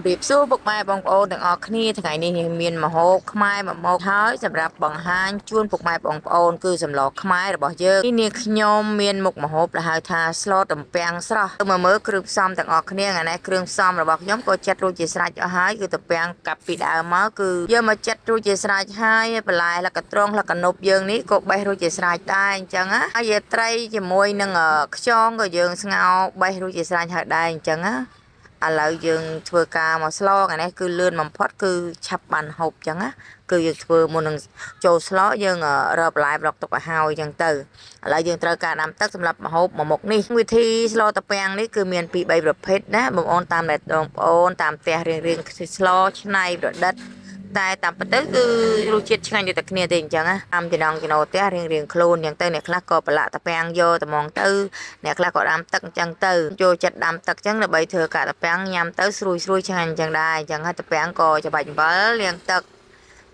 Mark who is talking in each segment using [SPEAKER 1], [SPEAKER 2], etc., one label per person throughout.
[SPEAKER 1] រៀបសួរពុកម៉ែបងប្អូនទាំងអស់គ្នាថ្ងៃនេះមានម្ហូបខ្មែរមួយមុខហើយសម្រាប់បង្ហាញជូនពុកម៉ែបងប្អូនគឺសម្លខ្មែររបស់យើងនេះខ្ញុំមានមុខម្ហូបដែលហៅថាស្លទំពាំងស្រស់ទៅមើលគ្រឿងផ្សំទាំងអស់គ្នាថ្ងៃនេះគ្រឿងផ្សំរបស់ខ្ញុំក៏ចាត់រួចជាស្រេចអស់ហើយគឺទំពាំងកាប់ពីដើមមកគឺយកមកចាត់រួចជាស្រេចហើយបន្លែលកត្រង់លកនុបយើងនេះក៏បេះរួចជាស្រេចដែរអញ្ចឹងណាហើយត្រីជាមួយនឹងខ្យងក៏យើងស្ងោរបេះរួចជាស្រេចហើយដែរអញ្ចឹងណាឥឡូវយើងធ្វើការមកស្លថ្ងៃនេះគឺលឿនបំផុតគឺឆាប់បានហូបអញ្ចឹងណាគឺយើងធ្វើមុននឹងចូលស្លយើងរកបន្លែប្រកទុកឲ្យហើយអញ្ចឹងទៅឥឡូវយើងត្រូវការដាំទឹកសម្រាប់ម្ហូបមួយមុខនេះវិធីស្លតពាំងនេះគឺមានពី3ប្រភេទណាបងប្អូនតាមដែលបងប្អូនតាមផ្ទះរៀងស្លឆ្នៃប្រឌិតតែតាមពិតទៅគឺរសជាតិឆ្ងាញ់ដូចតែគ្នាទេអញ្ចឹងណាតាមចំណងចំណោផ្ទះរៀងខ្លួនអញ្ចឹងទៅអ្នកខ្លះក៏ប្រឡាក់តាពាំងយកតែហ្មងទៅអ្នកខ្លះក៏ដាំទឹកអញ្ចឹងទៅចូលចិត្តដាំទឹកអញ្ចឹងដើម្បីធ្វើកាតាពាំងញ៉ាំទៅស្រួយឆ្ងាញ់អញ្ចឹងដែរអញ្ចឹងហើយតាពាំងក៏ច្របាច់អំបិលលាងទឹក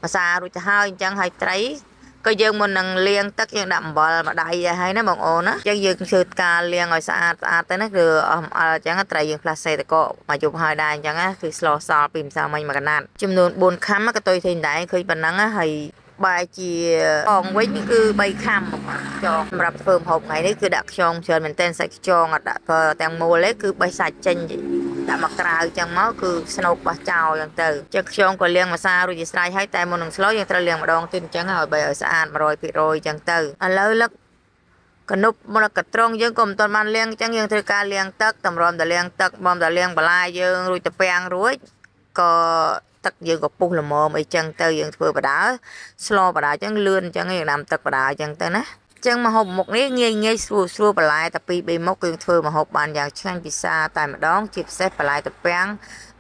[SPEAKER 1] ម្សារួចទៅហើយអញ្ចឹងហើយត្រីក៏យើងមុននឹងលាងទឹកយើងដាក់អំបិលមួយដៃដែរហើយណាបងអូនណាអញ្ចឹងយើងធ្វើការលាងឲ្យស្អាតទៅណាគឺអស់អំបិលអញ្ចឹងត្រីយើងផ្លាស់សេតកមកយប់ហើយដែរអញ្ចឹងណាគឺស្លសល់ពីម្សិលមិញមួយកណាត់ចំនួន4ខាំក៏ទុយથઈដែរឃើញប៉ុណ្ណឹងហើយបែរជាផងវិញគឺ3ខាំចងសម្រាប់ធ្វើម្ហូបថ្ងៃនេះគឺដាក់ខ្យងច្រើនមែនទែនសាច់ខ្យងអត់ដាក់ទាំងមូលទេគឺបេះសាច់ចេញដាក់មកក្រៅចឹងមកគឺស្នូកបោះចោលចឹងទៅចឹងខ្យងក៏លាងម្សៅរួចជាស្រេចហើយតែមុននឹងស្លយើងត្រូវលាងម្ដងទៀតអញ្ចឹងឲ្យស្អាត 100% ចឹងទៅឥឡូវលឹកកនុបមកកត្រង់យើងក៏មិនទាន់បានលាងអញ្ចឹងយើងត្រូវការលាងទឹកតម្រាំតែលាងទឹកបំតែលាងបន្លែយើងរួចទៅពាំងរួចក៏ទឹកយើងក៏ពុះល្មមអីចឹងទៅយើងធ្វើបដាស្លបដាអញ្ចឹងលឿនអញ្ចឹងយើងដាំទឹកបដាអញ្ចឹងទៅណាចឹងម្ហូបមុខនេះងាយស្រួលបន្លែតែ2 3មុខគឺធ្វើម្ហូបបានយ៉ាងឆ្ងាញ់ពិសាតែម្ដងជាពិសេសបន្លែតាពាំង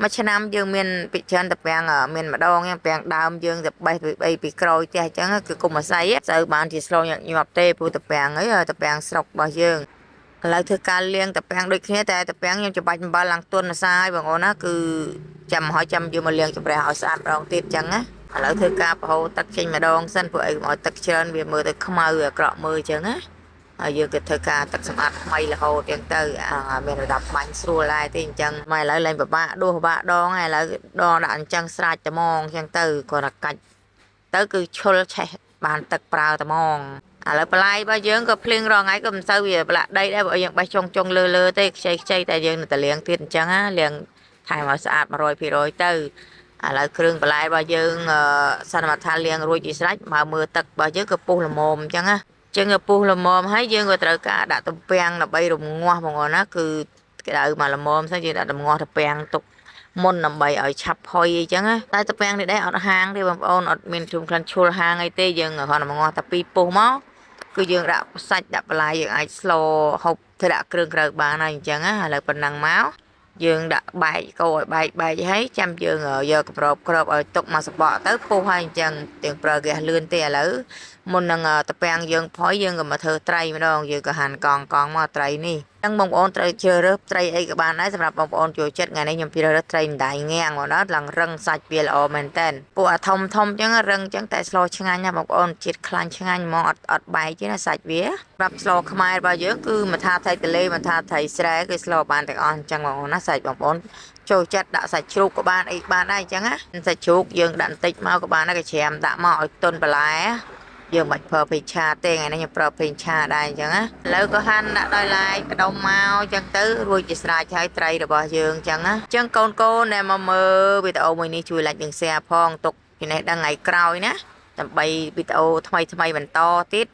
[SPEAKER 1] មួយឆ្នាំយើងមានពិច្រើនតាពាំងមានម្ដងតាពាំងដើមយើងទៅបេះពីក្រោយផ្ទះអញ្ចឹងគឺគុំអាស័យទៅបានជាស្លញាប់ទេព្រោះតាពាំងហើយតាពាំងស្រុករបស់យើងឥឡូវធ្វើការលាងតាពាំងដូចគ្នាតែតាពាំងខ្ញុំច្របាច់អំបិលឡើងទន់ម្សៅហើយបងប្អូនណាគឺចាំយកមកលាងចម្រះឲ្យស្អាតម្ដងទៀតអញ្ចឹងណាឥឡូវធ្វើការប្រហូរទឹកចេញម្ដងសិនព្រោះអីកុំឲ្យទឹកច្រើនវាមើលទៅខ្មៅអាក្រក់មើលអញ្ចឹងណាហើយយើងក៏ធ្វើការទឹកសម្អាតថ្មីរហូតអញ្ចឹងទៅមានระดับបាញ់ស្រួលដែរទេអញ្ចឹងមកឥឡូវឡើងពិបាកដួសពិបាកដងហើយឥឡូវដងដាក់អញ្ចឹងស្រាច់ត្មងអញ្ចឹងទៅគាត់តែកាច់ទៅគឺឈុលឆេះបានទឹកប្រើត្មងឥឡូវបន្លែរបស់យើងក៏ភ្លៀងរងថ្ងៃក៏មិនសូវវាប្រឡាក់ដីដែរព្រោះយើងបេះចុងលើទេខ្ចីតែយើងនៅតែលាងទៀតអញ្ចឹងណាលាងថែមឲ្យស្អាត 100% ទៅឥឡូវគ្រឿងបន្លែរបស់យើងសន្មតថាលាងរួចជាស្រេចមកមើលទឹករបស់យើងក៏ពុះល្មមអញ្ចឹងណាចឹងក៏ពុះល្មមហើយយើងក៏ត្រូវការដាក់ទំពាំងដើម្បីរងាស់បងប្អូនណាគឺក្តៅមកល្មមសិនយើងដាក់រងាស់ទំពាំងទុកមុនដើម្បីឲ្យឆាប់ផុយអីចឹងណាតែទំពាំងនេះដែរអត់ហាងទេបងប្អូនអត់មានជុំក្លិនឈុលហាងអីទេយើងគ្រាន់តែងាស់តែពីពុះមកគឺយើងដាក់សាច់ដាក់បន្លែយើងអាចស្លហូបធ្វើដាក់គ្រឿងក្រៅបានហើយអញ្ចឹងណាឥឡូវប៉ុណ្ណឹងមកយើងដាក់បែកកូរឲ្យបែកហើយចាំយើងយកក្របឲ្យទុកមកសបកទៅពុះហើយអញ្ចឹងទាំងប្រើហ្គាសលឿនទេឥឡូវមុននឹងតាពាំងយើងផុយយើងក៏មកធ្វើត្រីម្ដងយើងក៏ហាន់កង់មកត្រីនេះអញ្ចឹងបងប្អូនត្រូវជ្រើសរើសត្រីអីក៏បានដែរសម្រាប់បងប្អូនចូលចិត្តថ្ងៃនេះខ្ញុំជ្រើសរើសត្រីម្ដាយងាំងមកដល់ឡើងរឹងសាច់វាល្អមែនតើពួកអាធំអញ្ចឹងរឹងអញ្ចឹងតែស្លឆ្ងាញ់ណាបងប្អូនជាតិខ្លាញ់ឆ្ងាញ់ហ្មងអត់បែកទេណាសាច់វាសម្រាប់ស្លខ្មែររបស់យើងគឺមិនថាត្រីទលេមិនថាត្រីស្រែគឺស្លបានទាំងអស់អញ្ចឹងបងប្អូនណាសាច់បងប្អូនចូលចិត្តដាក់សាច់ជ្រូកក៏បានអីបានដែរអញ្ចឹងណាសាច់ជ្រូកយើងដាក់បន្តិចមកក៏បានដែរក៏ច្រាមដាក់មកឲ្យទន់បន្លែយើងមិនប្រើពេជ្ឆាទេថ្ងៃនេះខ្ញុំប្រើពេជ្ឆាដែរអញ្ចឹងណាឥឡូវក៏ហាន់ដាក់ដោយឡែកក្ដុំមកអញ្ចឹងទៅរួចជាស្រេចហើយត្រីរបស់យើងអញ្ចឹងណាអញ្ចឹងកូនដែលមកមើលវីដេអូមួយនេះជួយ like និង share ផងទុកចំណេះដឹងថ្ងៃក្រោយណាដើម្បីវីដេអូថ្មីបន្តទៀត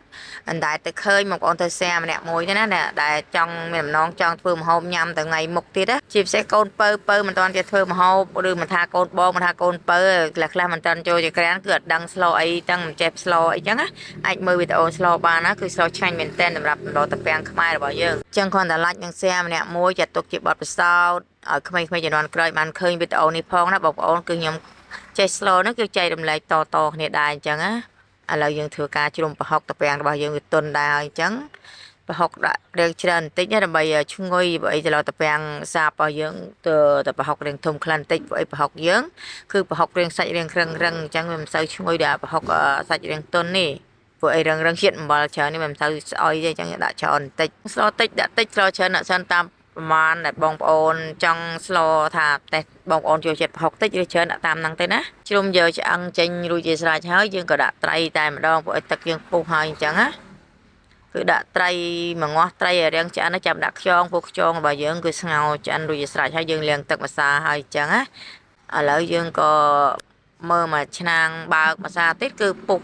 [SPEAKER 1] អណ្តែទៅឃើញបងប្អូនទៅ share ម្នាក់មួយទេណាដែលចង់មានដំណងចង់ធ្វើម្ហូបញ៉ាំទៅថ្ងៃមុខទៀតណាជាពិសេសកូនពៅមិនទាន់ចេះធ្វើម្ហូបឬមិនថាកូនបងមិនថាកូនពៅខ្លះមិនទាន់ចូលជាក្រានគឺអត់ដឹងស្លអីទាំងមិនចេះស្លអីចឹងណាអាចមើលវីដេអូស្លបានណាគឺស្លឆ្ងាញ់មែនទែនសម្រាប់ម្ដងតាពាំងខ្មែររបស់យើងចឹងគ្រាន់តែ like និង share ម្នាក់មួយចាត់ទុកជាបទពិសោធន៍ឲ្យក្មេងៗជំនាន់ក្រោយបានឃើញវីដេអូនេះផងណាបងប្អូនគឺខ្ញុំចេះស្លហ្នឹងគឺចែករំលែកតគ្នាដែរអញ្ចឹងណាឥឡូវយើងធ្វើការជ្រុំប្រហុកតាពាំងរបស់យើងវាទន់ដែរហើយអញ្ចឹងប្រហុកដាក់រាងច្រើនបន្តិចដើម្បីឈ្ងុយបើអីទៅតាពាំងសាបរបស់យើងទៅប្រហុករាងធំខ្លះបន្តិចព្រោះអីប្រហុកយើងគឺប្រហុករាងសាច់រាងរឹងអញ្ចឹងវាមិនសូវឈ្ងុយដល់ប្រហុកសាច់រាងទន់នេះព្រោះអីរឹងជាតិអំបិលច្រើននេះមិនសូវស្អុយទេអញ្ចឹងដាក់ច្រើនបន្តិចស្លតិចដាក់តិចស្លច្រើនដាក់សិនតាម ប្រមាណដែលបងប្អូនចង់ស្លថាតែបងប្អូនចូលចិត្តប្រហុកតិចឬច្រើនដាក់តាមហ្នឹងទៅណាជ្រុំយកឆ្អឹងចេញរួចជាស្រេចហើយយើងក៏ដាក់ត្រីតែម្ដងព្រោះឲ្យទឹកយើងពុះហើយអញ្ចឹងណាគឺដាក់ត្រីមួយងាស់ត្រីឲ្យរាងឆ្អិនចាំដាក់ខ្យងពុះខ្យងរបស់យើងគឺស្ងោរឆ្អិនរួចជាស្រេចហើយយើងលាងទឹកម្សាហើយអញ្ចឹងណាឥឡូវយើងក៏មើលមកឆ្នាំងបើកម្សាទៀតគឺពុះ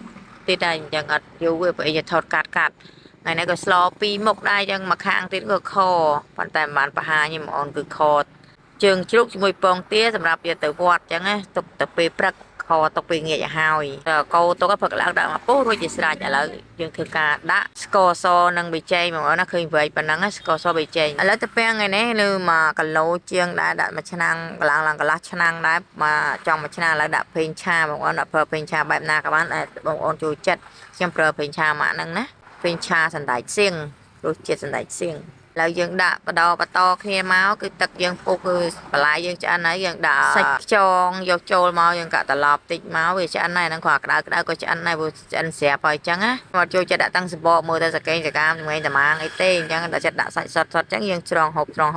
[SPEAKER 1] ទៀតហើយអញ្ចឹងអត់យូរទេព្រោះយើងថតកាត់ថ្ងៃនេះក៏ស្លពីរមុខដែរអញ្ចឹងមកខាងទៀតក៏ខប៉ុន្តែមិនបានបង្ហាញទេបងអូនគឺខជើងជ្រូកជាមួយពងទាសម្រាប់យកទៅវត្តអញ្ចឹងណាទុកទៅពេលព្រឹកខទុកពេលងាកឲ្យហើយកោទុកឲ្យព្រឹកឡើងដាក់មកពុះរួចជាស្រេចឥឡូវយើងធ្វើការដាក់ស្ករសនិងប៊ីចេងបងប្អូនណាឃើញវែកប៉ុណ្ណឹងស្ករសប៊ីចេងឥឡូវទៅពាំងថ្ងៃនេះលើ1គីឡូជាងដែរដាក់មួយឆ្នាំងកន្លងកន្លះឆ្នាំងដែរមកចង់មួយឆ្នាំងឥឡូវដាក់ប្រេងឆាបងប្អូនដាក់ប្រើប្រេងឆាបែបណាក៏បានតែបងប្អូនចូលចិត្តខ្ញុំប្រើប្រេងឆាម៉ាក់ហ្នឹងណាប្រេងឆាសណ្តែកសៀងរសជាតិសណ្តែកសៀងឥឡូវយើងដាក់បន្តគ្នាមកគឺទឹកយើងពុះគឺបន្លែយើងឆ្អិនហើយយើងដាក់សាច់ខ្យងយកចូលមកយើងកាត់ត្រឡប់តិចមកវាឆ្អិនហើយហ្នឹងគ្រាន់ក្តៅក៏ឆ្អិនដែរព្រោះឆ្អិនស្រាប់ហើយអញ្ចឹងណាមកចូលចិត្តដាក់តាំងសបកមើលទៅសកេងសកាមជាមួយតាម៉ាងអីទេអញ្ចឹងដល់ចិត្តដាក់សាច់សុតអញ្ចឹងយើងច្រងហូបត្មង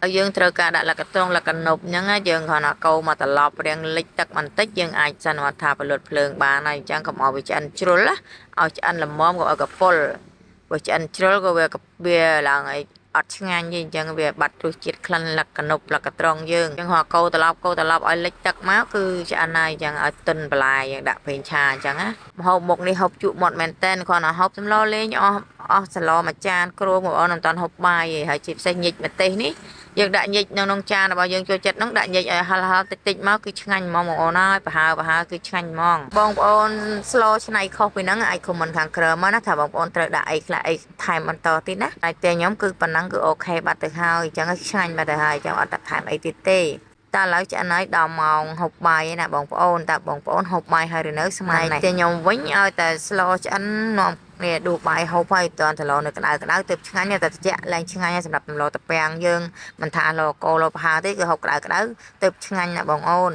[SPEAKER 1] ហើយយើងត្រូវការដាក់លក្ខត្រង់លក្ខណប់អញ្ចឹងយើងគ្រាន់តែកូរមកត្រឡប់រៀងលិចទឹកបន្តិចយើងអាចសិនថាពលុតភ្លើងបានហើយអញ្ចឹងកុំឲ្យវាឆ្អិនជ្រុលណាឲ្យឆ្អិនល្មមកុំឲ្យកពុលព្រោះឆ្អិនជ្រុលក៏វាឡើងឲ្យអត់ឆ្ងាញ់ទេអញ្ចឹងវាបាត់រសជាតិក្លិនលក្ខណប់លក្ខត្រង់យើងអញ្ចឹងហៅកោត្រឡប់ឲ្យលិចទឹកមកគឺឆ្អិនហើយអញ្ចឹងឲ្យទិនបន្លែយើងដាក់ប្រេងឆាអញ្ចឹងណាម្ហូបមុខនេះហូបជក់មាត់មែនតែនគ្រាន់តែហូបសម្លលេងអស់សឡមួយចានគ្រូបងប្អូនមិនតាន់ហូបបាយទេហើយជាពិសេសញិចម្ទេសនេះយើងដាក់ញិចនៅក្នុងចានរបស់យើងចូលចិត្តហ្នឹងដាក់ញិចឲ្យហឹលតិចមកគឺឆ្ងាញ់ហ្មងបងប្អូនហើយប្រហើគឺឆ្ងាញ់ហ្មងបងប្អូនស្លឆ្នៃខុសពីហ្នឹងអាចខមមិនខាងក្រោមមកណាថាបងប្អូនត្រូវដាក់អីខ្លះអីថែមបន្តទៀតណាតែខ្ញុំគឺប៉ុណ្ណឹងគឺអូខេបាត់ទៅហើយអញ្ចឹងឆ្ងាញ់បាត់ទៅហើយអញ្ចឹងអត់ដាក់ថែមអីទៀតទេតែឥឡូវឆ្អិនហើយដល់ម៉ោងហូបបាយឯណាបងប្អូនតើបងប្អូនហូបបាយហើយឬនៅស្មានតែខ្ញុំវិញឲ្យតែស្លឆ្អិននាំនេះដួសបាយហូបហើយតើឡនៅក្តៅទៅឆ្ងាញ់តែត្រជាក់ឡើងឆ្ងាញ់សម្រាប់ឡតាពាំងយើងមិនថាឡកោឡប្រហើទេគឺហូបក្តៅទៅឆ្ងាញ់ណាបងអូន